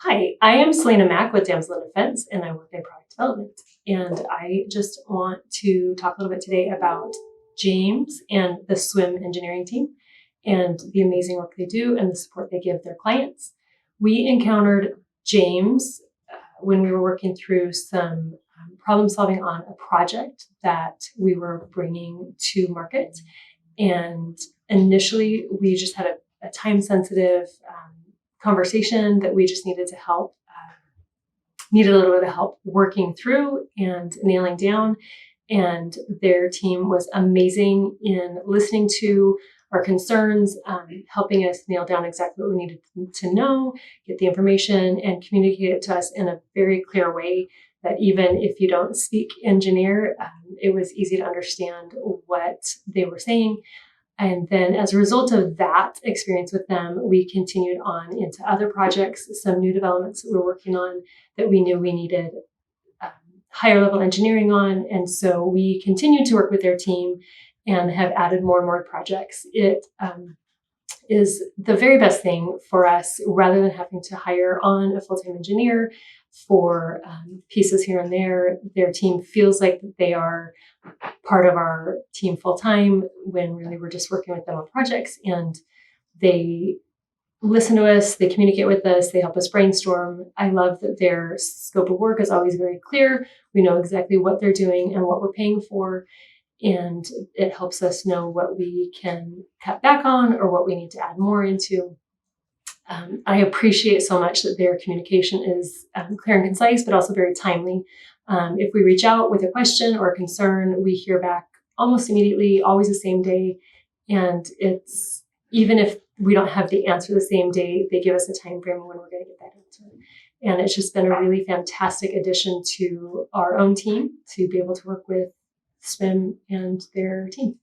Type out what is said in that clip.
Hi, I am Selena Mack with Damsel in Defense, and I work in product development. And I just want to talk a little bit today about James and the SWYM engineering team and the amazing work they do and the support they give their clients. We encountered James when we were working through some problem solving on a project that we were bringing to market. And initially, we just had a time sensitive conversation that we just needed needed a little bit of help working through and nailing down. And their team was amazing in listening to our concerns, helping us nail down exactly what we needed to know, get the information, and communicate it to us in a very clear way that even if you don't speak engineer, it was easy to understand what they were saying. And then as a result of that experience with them, we continued on into other projects, some new developments that we're working on that we knew we needed higher level engineering on. And so we continued to work with their team and have added more and more projects. It is the very best thing for us rather than having to hire on a full-time engineer for pieces here and there. Their team feels like they are part of our team full-time when really we're just working with them on projects, and they listen to us, they communicate with us, they help us brainstorm. I love that their scope of work is always very clear. We know exactly what they're doing and what we're paying for, and it helps us know what we can cut back on or what we need to add more into. I appreciate so much that their communication is clear and concise, but also very timely. If we reach out with a question or a concern, we hear back almost immediately, always the same day. And it's even if we don't have the answer the same day, they give us a time frame when we're going to get that answer. And it's just been a really fantastic addition to our own team to be able to work with SWYM and their team.